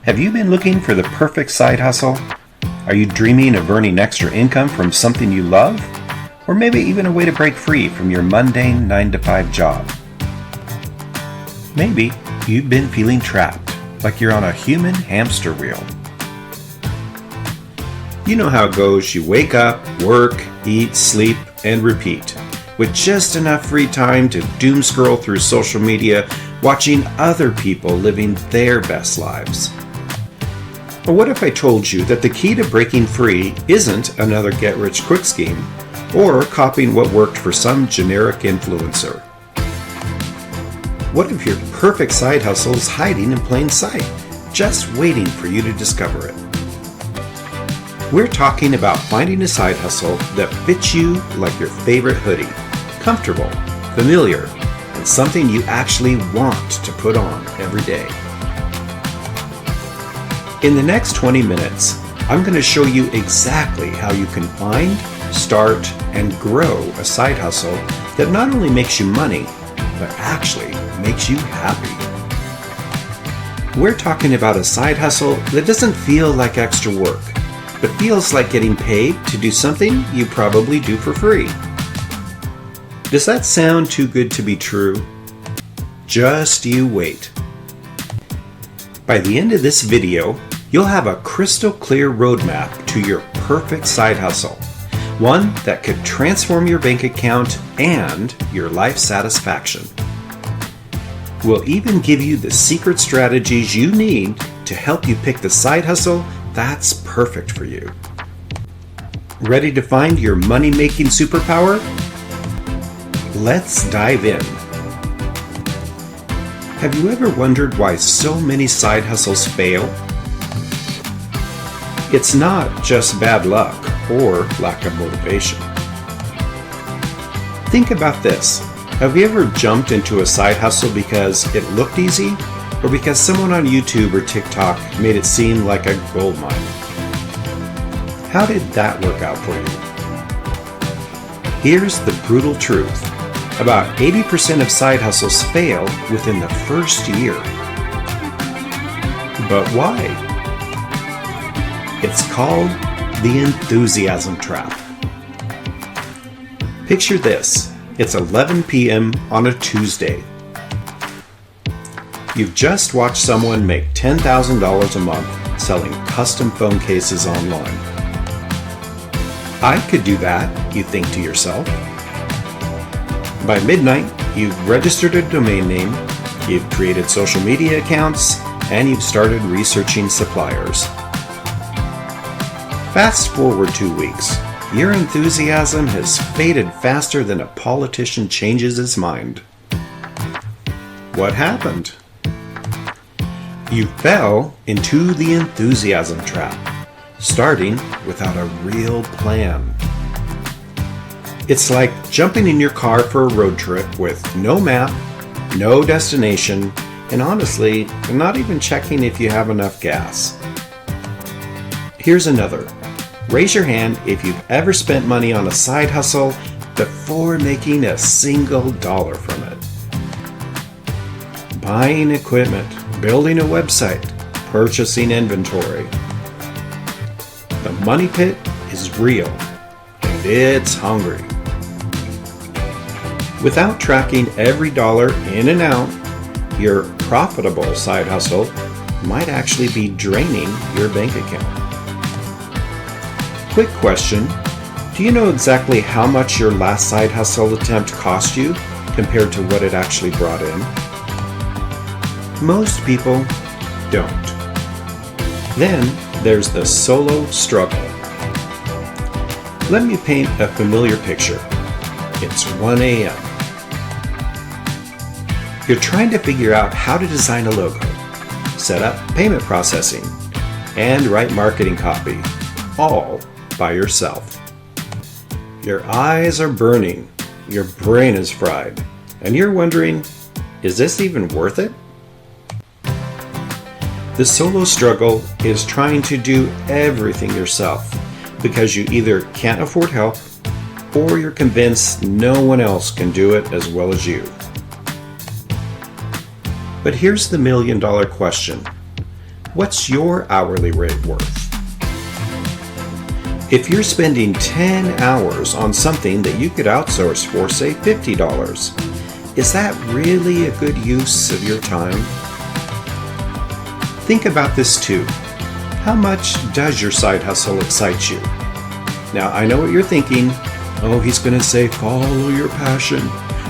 Have you been looking for the perfect side hustle? Are you dreaming of earning extra income from something you love? Or maybe even a way to break free from your mundane 9-to-5 job? Maybe you've been feeling trapped, like you're on a human hamster wheel. You know how it goes. You wake up, work, eat, sleep, and repeat, with just enough free time to doom scroll through social media, watching other people living their best lives. But what if I told you that the key to breaking free isn't another get-rich-quick scheme, or copying what worked for some generic influencer? What if your perfect side hustle is hiding in plain sight, just waiting for you to discover it? We're talking about finding a side hustle that fits you like your favorite hoodie, comfortable, familiar, and something you actually want to put on every day. In the next 20 minutes, I'm going to show you exactly how you can find, start, and grow a side hustle that not only makes you money, but actually makes you happy. We're talking about a side hustle that doesn't feel like extra work, but feels like getting paid to do something you probably do for free. Does that sound too good to be true? Just you wait. By the end of this video, you'll have a crystal clear roadmap to your perfect side hustle, one that could transform your bank account and your life satisfaction. We'll even give you the secret strategies you need to help you pick the side hustle that's perfect for you. Ready to find your money-making superpower? Let's dive in. Have you ever wondered why so many side hustles fail? It's not just bad luck or lack of motivation. Think about this. Have you ever jumped into a side hustle because it looked easy, or because someone on YouTube or TikTok made it seem like a gold mine? How did that work out for you? Here's the brutal truth. About 80% of side hustles fail within the first year. But why? It's called the enthusiasm trap. Picture this. It's 11 p.m. on a Tuesday. You've just watched someone make $10,000 a month selling custom phone cases online. I could do that, you think to yourself. By midnight, you've registered a domain name, you've created social media accounts, and you've started researching suppliers. Fast forward 2 weeks. Your enthusiasm has faded faster than a politician changes his mind. What happened? You fell into the enthusiasm trap, starting without a real plan. It's like jumping in your car for a road trip with no map, no destination, and honestly, not even checking if you have enough gas. Here's another. Raise your hand if you've ever spent money on a side hustle before making a single dollar from it. Buying equipment, building a website, purchasing inventory. The money pit is real, and it's hungry. Without tracking every dollar in and out, your profitable side hustle might actually be draining your bank account. Quick question, do you know exactly how much your last side hustle attempt cost you compared to what it actually brought in? Most people don't. Then there's the solo struggle. Let me paint a familiar picture. It's 1 a.m. You're trying to figure out how to design a logo, set up payment processing, and write marketing copy, all by yourself. Your eyes are burning, your brain is fried, and you're wondering, is this even worth it? The solo struggle is trying to do everything yourself because you either can't afford help or you're convinced no one else can do it as well as you. But here's the $1 million question. What's your hourly rate worth? If you're spending 10 hours on something that you could outsource for, say, $50, is that really a good use of your time? Think about this too. How much does your side hustle excite you? Now, I know what you're thinking. Oh, he's going to say, follow your passion.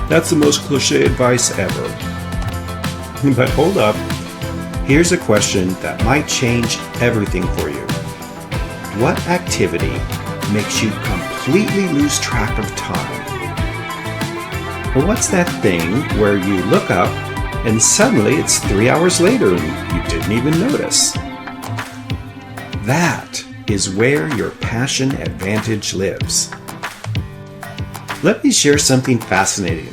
That's the most cliche advice ever. But hold up. Here's a question that might change everything for you. What activity makes you completely lose track of time? Or what's that thing where you look up and suddenly it's 3 hours later and you didn't even notice? That is where your passion advantage lives. Let me share something fascinating.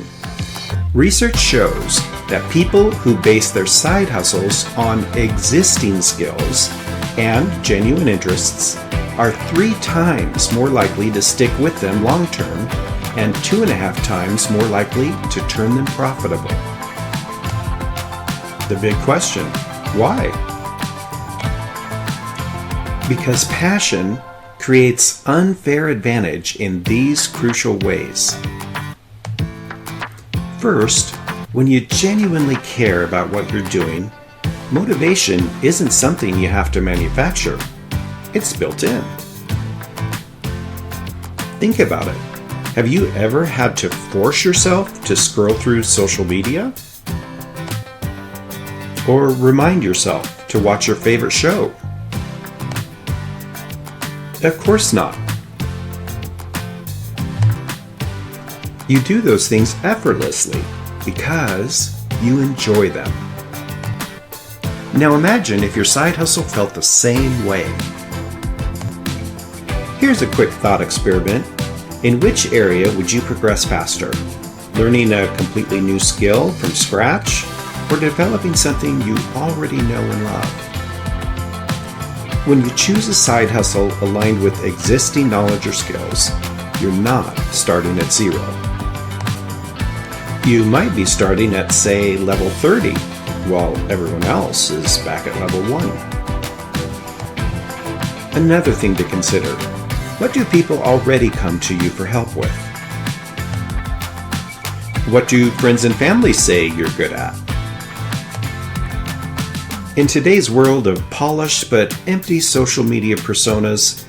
Research shows that people who base their side hustles on existing skills and genuine interests are 3 times more likely to stick with them long term and 2.5 times more likely to turn them profitable. The big question, why? Because passion creates unfair advantage in these crucial ways. First, when you genuinely care about what you're doing, motivation isn't something you have to manufacture. It's built in. Think about it. Have you ever had to force yourself to scroll through social media? Or remind yourself to watch your favorite show? Of course not. You do those things effortlessly because you enjoy them. Now imagine if your side hustle felt the same way. Here's a quick thought experiment. In which area would you progress faster? Learning a completely new skill from scratch, or developing something you already know and love? When you choose a side hustle aligned with existing knowledge or skills, you're not starting at zero. You might be starting at, say, level 30, while everyone else is back at level 1. Another thing to consider. What do people already come to you for help with? What do friends and family say you're good at? In today's world of polished but empty social media personas,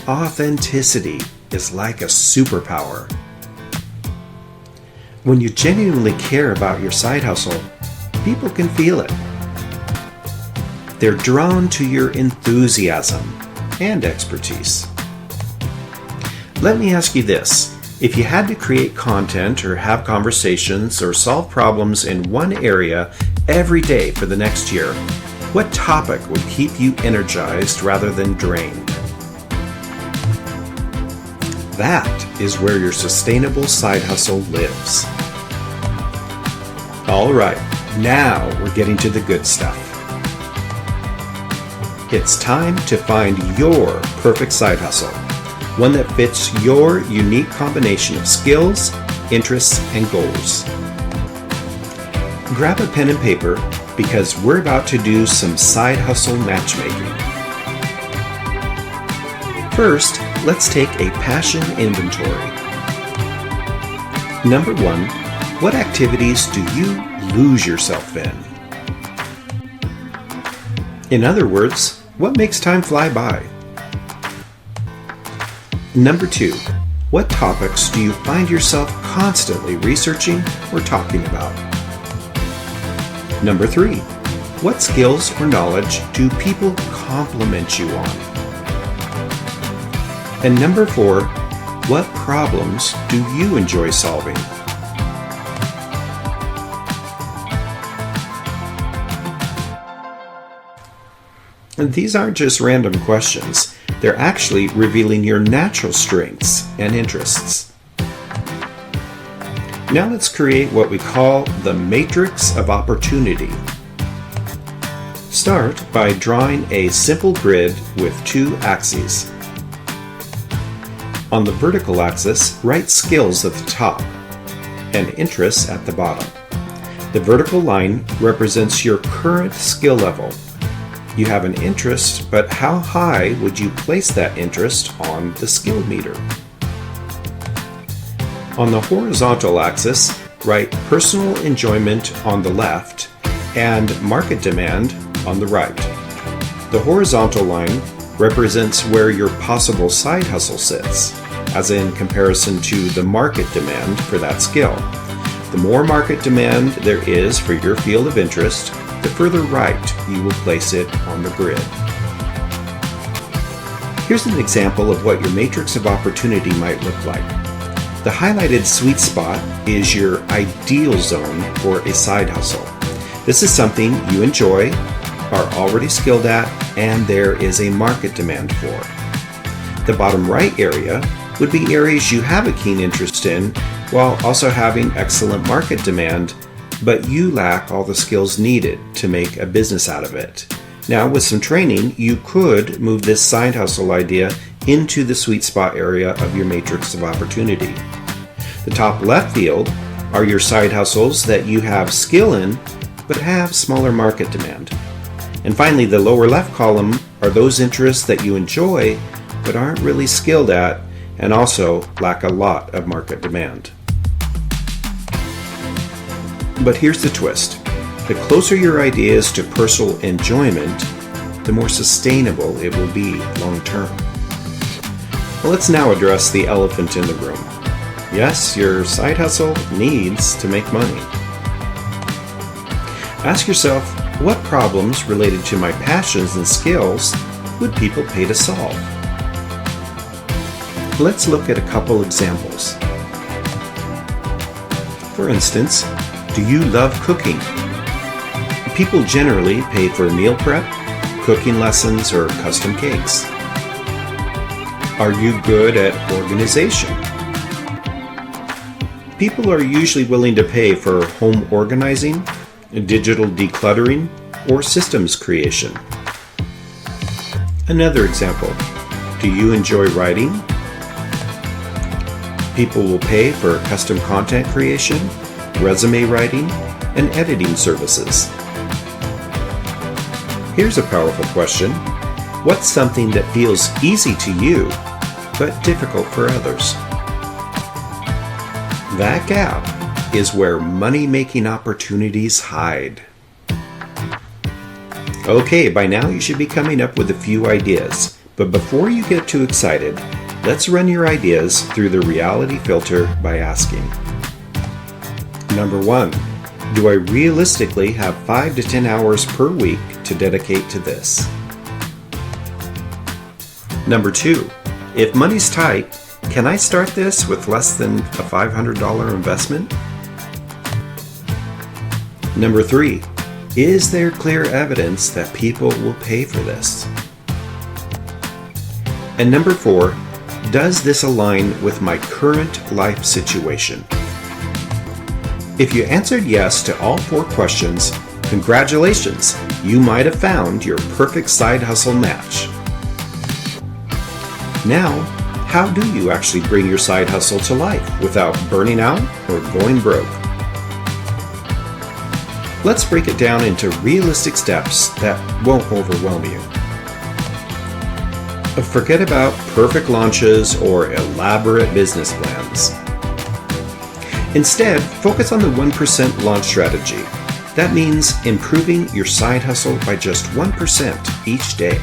authenticity is like a superpower. When you genuinely care about your side hustle, people can feel it. They're drawn to your enthusiasm and expertise. Let me ask you this. If you had to create content or have conversations or solve problems in one area every day for the next year, what topic would keep you energized rather than drained? That is where your sustainable side hustle lives. All right, now we're getting to the good stuff. It's time to find your perfect side hustle. One that fits your unique combination of skills, interests, and goals. Grab a pen and paper because we're about to do some side hustle matchmaking. First, let's take a passion inventory. Number 1, what activities do you lose yourself in? In other words, what makes time fly by? Number 2, what topics do you find yourself constantly researching or talking about? Number 3, what skills or knowledge do people compliment you on? And number 4, what problems do you enjoy solving? And these aren't just random questions. They're actually revealing your natural strengths and interests. Now let's create what we call the matrix of opportunity. Start by drawing a simple grid with 2 axes. On the vertical axis, write skills at the top and interests at the bottom. The vertical line represents your current skill level, You have an interest, but how high would you place that interest on the skill meter? On the horizontal axis, write personal enjoyment on the left and market demand on the right. The horizontal line represents where your possible side hustle sits, as in comparison to the market demand for that skill. The more market demand there is for your field of interest, the further right you will place it on the grid. Here's an example of what your matrix of opportunity might look like. The highlighted sweet spot is your ideal zone for a side hustle. This is something you enjoy, are already skilled at, and there is a market demand for. The bottom right area would be areas you have a keen interest in while also having excellent market demand, but you lack all the skills needed to make a business out of it. Now, with some training, you could move this side hustle idea into the sweet spot area of your matrix of opportunity. The top left field are your side hustles that you have skill in, but have smaller market demand. And finally, the lower left column are those interests that you enjoy, but aren't really skilled at, and also lack a lot of market demand. But here's the twist. The closer your idea is to personal enjoyment, the more sustainable it will be long term. Well, let's now address the elephant in the room. Yes, your side hustle needs to make money. Ask yourself, what problems related to my passions and skills would people pay to solve? Let's look at a couple examples. For instance, do you love cooking? People generally pay for meal prep, cooking lessons, or custom cakes. Are you good at organization? People are usually willing to pay for home organizing, digital decluttering, or systems creation. Another example, do you enjoy writing? People will pay for custom content creation, resume writing, and editing services. Here's a powerful question. What's something that feels easy to you, but difficult for others? That gap is where money-making opportunities hide. Okay, by now you should be coming up with a few ideas, but before you get too excited, let's run your ideas through the reality filter by asking. Number 1, do I realistically have 5 to 10 hours per week to dedicate to this? Number 2, if money's tight, can I start this with less than a $500 investment? Number 3, is there clear evidence that people will pay for this? And number 4, does this align with my current life situation? If you answered yes to all 4 questions, congratulations, you might have found your perfect side hustle match. Now, how do you actually bring your side hustle to life without burning out or going broke? Let's break it down into realistic steps that won't overwhelm you. Forget about perfect launches or elaborate business plans. Instead, focus on the 1% launch strategy. That means improving your side hustle by just 1% each day.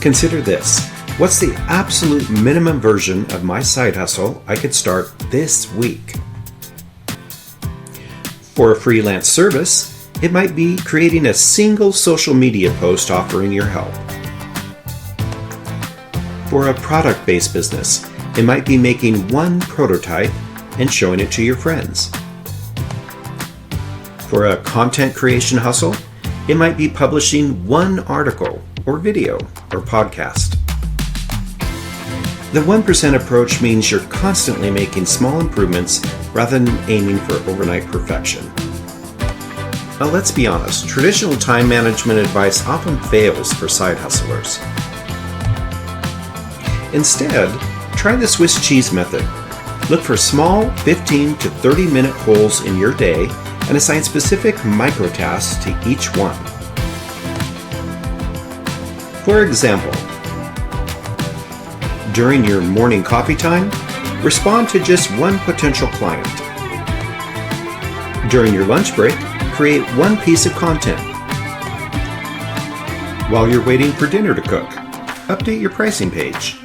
Consider this. What's the absolute minimum version of my side hustle I could start this week? For a freelance service, it might be creating a single social media post offering your help. For a product-based business, it might be making one prototype and showing it to your friends. For a content creation hustle, it might be publishing one article or video or podcast. The 1% approach means you're constantly making small improvements rather than aiming for overnight perfection. Now let's be honest, traditional time management advice often fails for side hustlers. Instead, try the Swiss cheese method. Look for small 15 to 30-minute holes in your day and assign specific micro tasks to each one. For example, during your morning coffee time, respond to just one potential client. During your lunch break, create one piece of content. While you're waiting for dinner to cook, update your pricing page.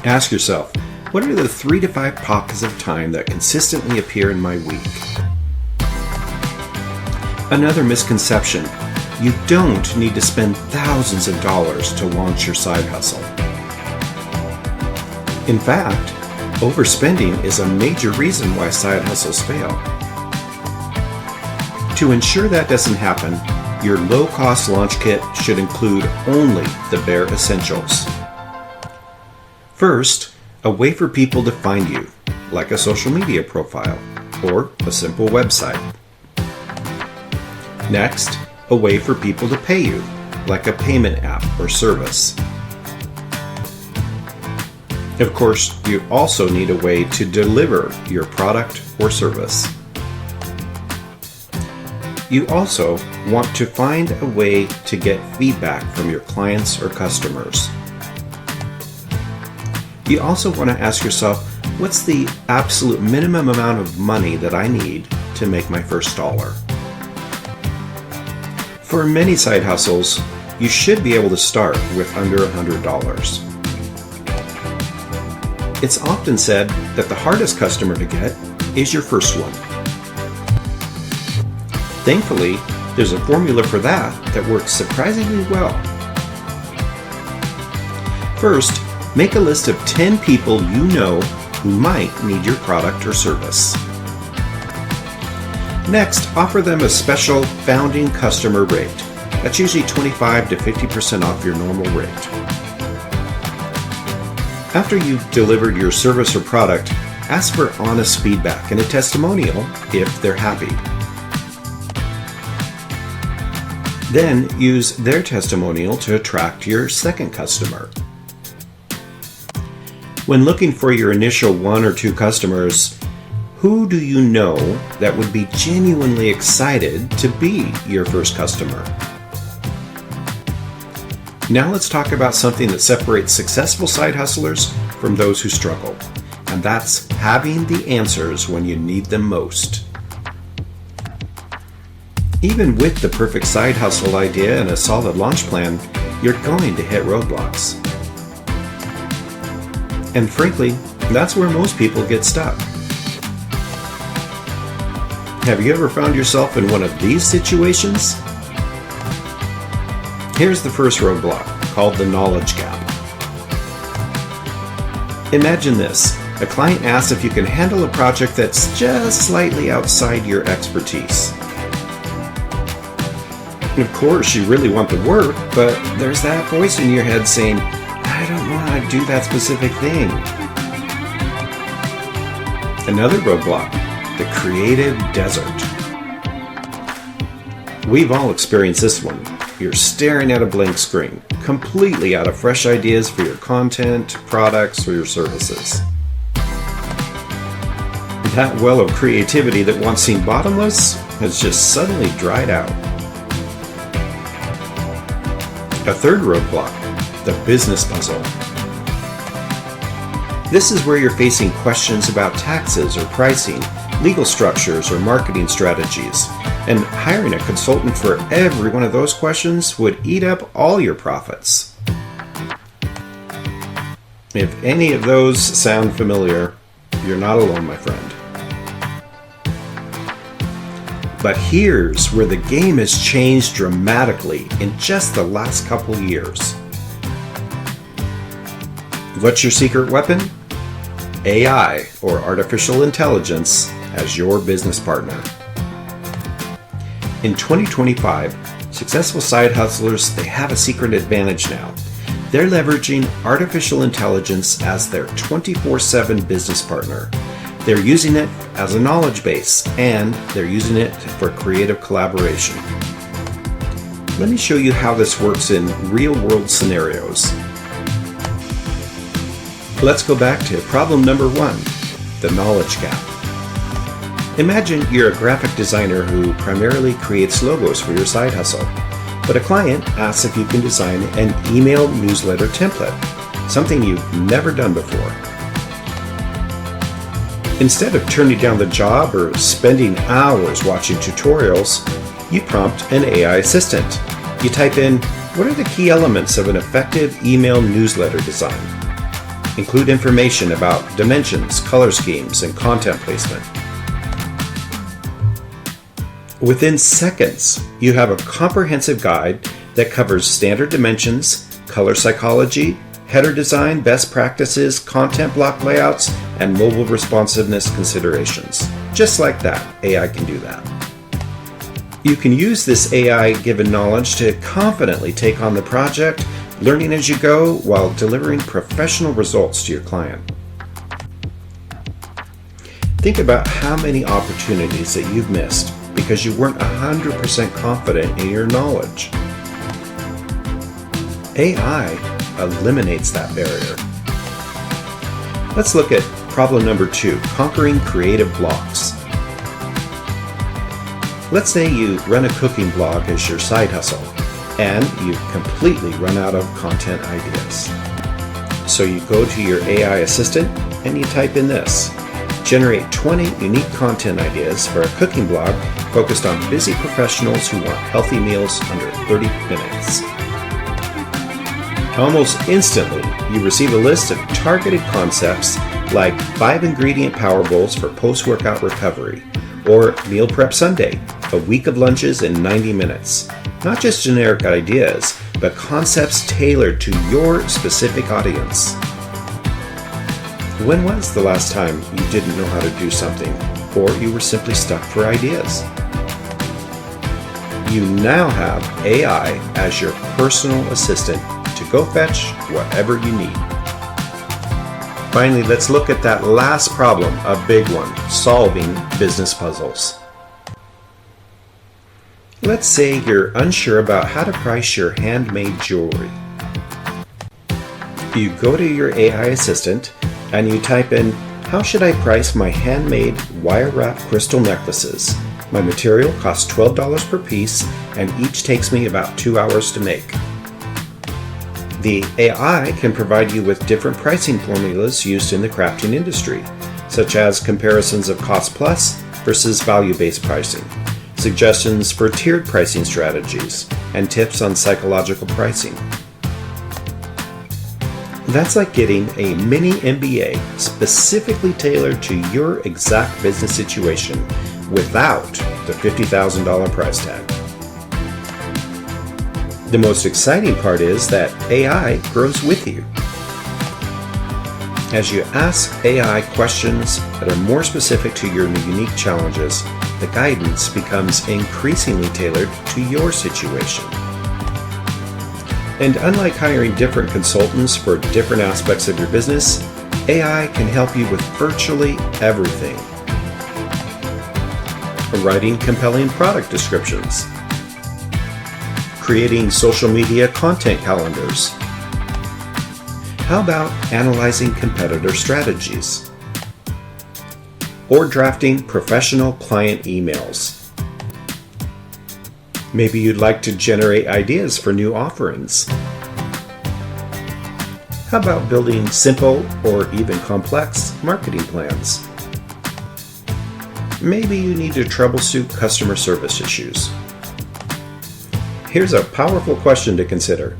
Ask yourself, what are the 3 to 5 pockets of time that consistently appear in my week? Another misconception, you don't need to spend thousands of dollars to launch your side hustle. In fact, overspending is a major reason why side hustles fail. To ensure that doesn't happen, your low-cost launch kit should include only the bare essentials. First, a way for people to find you, like a social media profile or a simple website. Next, a way for people to pay you, like a payment app or service. Of course, you also need a way to deliver your product or service. You also want to find a way to get feedback from your clients or customers. You also want to ask yourself, what's the absolute minimum amount of money that I need to make my first dollar? For many side hustles, you should be able to start with under $100. It's often said that the hardest customer to get is your first one. Thankfully, there's a formula for that works surprisingly well. First, make a list of 10 people you know who might need your product or service. Next, offer them a special founding customer rate. That's usually 25 to 50% off your normal rate. After you've delivered your service or product, ask for honest feedback and a testimonial if they're happy. Then use their testimonial to attract your second customer. When looking for your initial 1 or 2 customers, who do you know that would be genuinely excited to be your first customer? Now let's talk about something that separates successful side hustlers from those who struggle, and that's having the answers when you need them most. Even with the perfect side hustle idea and a solid launch plan, you're going to hit roadblocks. And frankly, that's where most people get stuck. Have you ever found yourself in one of these situations? Here's the first roadblock, called the knowledge gap. Imagine this. A client asks if you can handle a project that's just slightly outside your expertise. And of course, you really want the work, but there's that voice in your head saying, I don't want to do that specific thing. Another roadblock, the creative desert. We've all experienced this one. You're staring at a blank screen, completely out of fresh ideas for your content, products, or your services. That well of creativity that once seemed bottomless has just suddenly dried out. A third roadblock, the business puzzle. This is where you're facing questions about taxes or pricing, legal structures or marketing strategies, and hiring a consultant for every one of those questions would eat up all your profits. If any of those sound familiar, you're not alone, my friend. But here's where the game has changed dramatically in just the last couple years. What's your secret weapon? AI, or artificial intelligence, as your business partner. In 2025, successful side hustlers, they have a secret advantage now. They're leveraging artificial intelligence as their 24/7 business partner. They're using it as a knowledge base, and they're using it for creative collaboration. Let me show you how this works in real-world scenarios. Let's go back to problem number 1, the knowledge gap. Imagine you're a graphic designer who primarily creates logos for your side hustle. but a client asks if you can design an email newsletter template, something you've never done before. Instead of turning down the job or spending hours watching tutorials, you prompt an AI assistant. You type in, what are the key elements of an effective email newsletter design? Include information about dimensions, color schemes, and content placement. Within seconds, you have a comprehensive guide that covers standard dimensions, color psychology, header design, best practices, content block layouts, and mobile responsiveness considerations. Just like that, AI can do that. You can use this AI-given knowledge to confidently take on the project, learning as you go while delivering professional results to your client. Think about how many opportunities that you've missed because you weren't 100% confident in your knowledge. AI eliminates that barrier. Let's look at problem number 2, conquering creative blocks. Let's say you run a cooking blog as your side hustle, and you've completely run out of content ideas. So you go to your AI assistant and you type in this: generate 20 unique content ideas for a cooking blog focused on busy professionals who want healthy meals under 30 minutes. Almost instantly, you receive a list of targeted concepts like 5-ingredient power bowls for post-workout recovery, or Meal Prep Sunday, a week of lunches in 90 minutes. Not just generic ideas, but concepts tailored to your specific audience. When was the last time you didn't know how to do something, or you were simply stuck for ideas? You now have AI as your personal assistant to go fetch whatever you need. Finally, let's look at that last problem, a big one, solving business puzzles. Let's say you're unsure about how to price your handmade jewelry. You go to your AI assistant and you type in, how should I price my handmade wire-wrapped crystal necklaces? My material costs $12 per piece and each takes me about 2 hours to make. The AI can provide you with different pricing formulas used in the crafting industry, such as comparisons of cost plus versus value-based pricing, suggestions for tiered pricing strategies, and tips on psychological pricing. That's like getting a mini MBA specifically tailored to your exact business situation without the $50,000 price tag. The most exciting part is that AI grows with you. As you ask AI questions that are more specific to your unique challenges, the guidance becomes increasingly tailored to your situation. And unlike hiring different consultants for different aspects of your business, AI can help you with virtually everything. From writing compelling product descriptions, creating social media content calendars. How about analyzing competitor strategies? Or drafting professional client emails? Maybe you'd like to generate ideas for new offerings. How about building simple or even complex marketing plans? Maybe you need to troubleshoot customer service issues. Here's a powerful question to consider.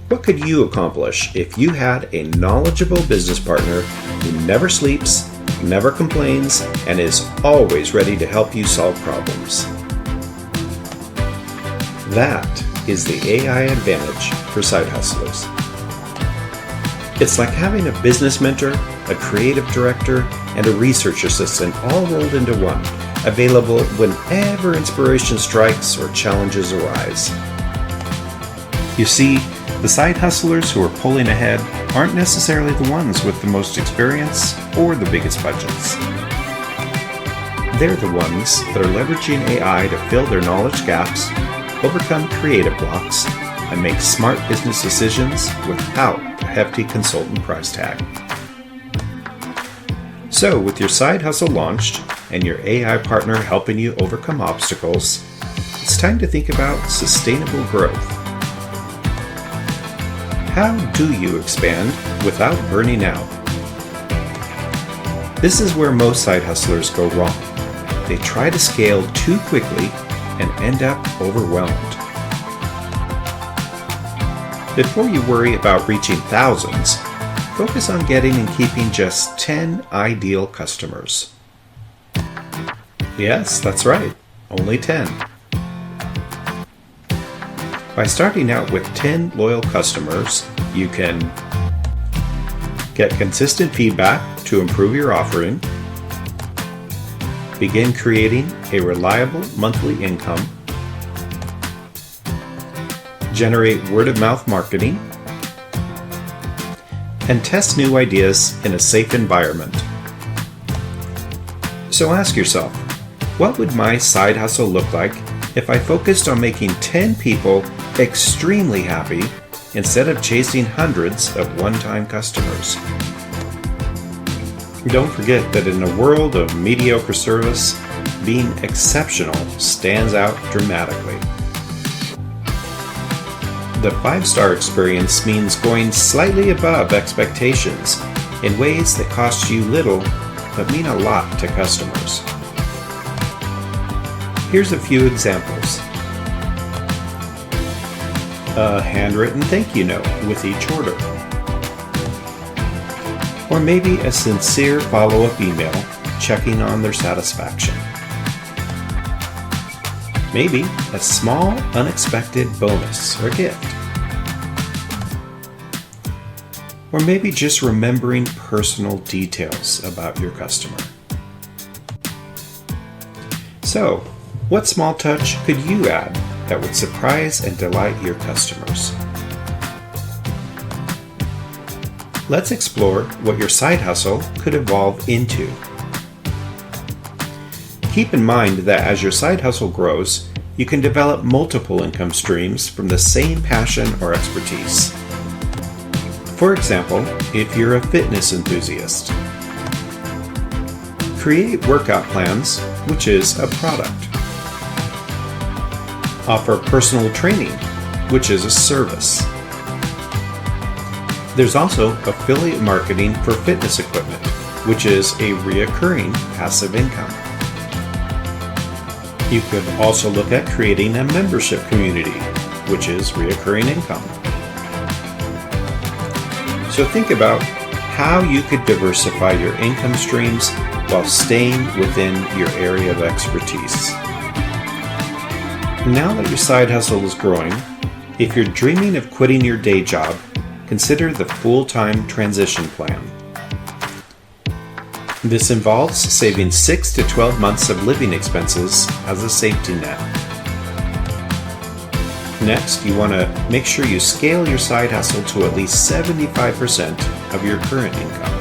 What could you accomplish if you had a knowledgeable business partner who never sleeps, never complains, and is always ready to help you solve problems? That is the AI advantage for side hustlers. It's like having a business mentor, a creative director, and a research assistant all rolled into one, available whenever inspiration strikes or challenges arise. You see, the side hustlers who are pulling ahead aren't necessarily the ones with the most experience or the biggest budgets. They're the ones that are leveraging AI to fill their knowledge gaps, overcome creative blocks, and make smart business decisions without a hefty consultant price tag. So, with your side hustle launched and your AI partner helping you overcome obstacles, it's it's time to think about sustainable growth. How do you expand without burning out? This is where most side hustlers go wrong. They try to scale too quickly and end up overwhelmed. Before you worry about reaching thousands, focus on getting and keeping just 10 ideal customers. Yes, that's right, only 10. By starting out with 10 loyal customers, you can get consistent feedback to improve your offering, begin creating a reliable monthly income, generate word-of-mouth marketing, and test new ideas in a safe environment. So ask yourself, what would my side hustle look like if I focused on making 10 people extremely happy instead of chasing hundreds of one-time customers? Don't forget that in a world of mediocre service, being exceptional stands out dramatically. The 5-star experience means going slightly above expectations in ways that cost you little but mean a lot to customers. Here's a few examples. A handwritten thank you note with each order. Or maybe a sincere follow-up email checking on their satisfaction. Maybe a small, unexpected bonus or gift. Or maybe just remembering personal details about your customer. So, what small touch could you add that would surprise and delight your customers? Let's explore what your side hustle could evolve into. Keep in mind that as your side hustle grows, you can develop multiple income streams from the same passion or expertise. For example, if you're a fitness enthusiast, create workout plans, which is a product. Offer personal training, which is a service. There's also affiliate marketing for fitness equipment, which is a reoccurring passive income. You could also look at creating a membership community, which is reoccurring income. So think about how you could diversify your income streams while staying within your area of expertise. Now that your side hustle is growing, if you're dreaming of quitting your day job, consider the full-time transition plan. This involves saving 6 to 12 months of living expenses as a safety net. Next, you want to make sure you scale your side hustle to at least 75% of your current income.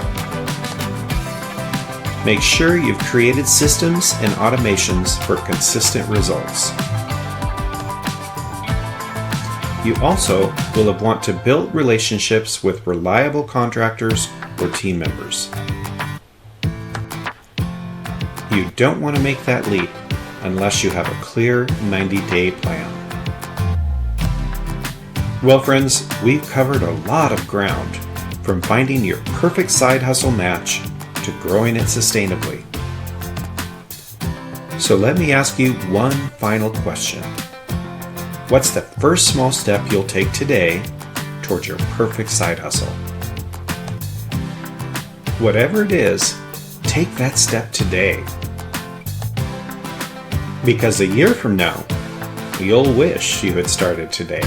Make sure you've created systems and automations for consistent results. You also will want to build relationships with reliable contractors or team members. You don't want to make that leap unless you have a clear 90-day plan. Well, friends, we've covered a lot of ground, from finding your perfect side hustle match to growing it sustainably. So let me ask you one final question. What's the first small step you'll take today towards your perfect side hustle? Whatever it is, take that step today. Because a year from now, you'll wish you had started today.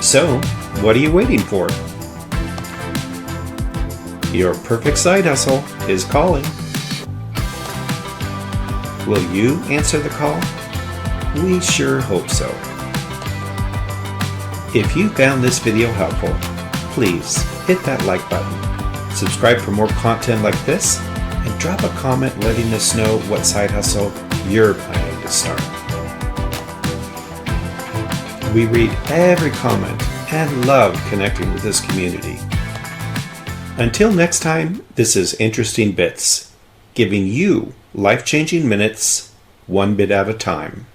So, what are you waiting for? Your perfect side hustle is calling. Will you answer the call? We sure hope so. If you found this video helpful, please hit that like button, subscribe for more content like this, and drop a comment letting us know what side hustle you're planning to start. We read every comment and love connecting with this community. Until next time, this is Interesting Bits, giving you life-changing minutes one bit at a time.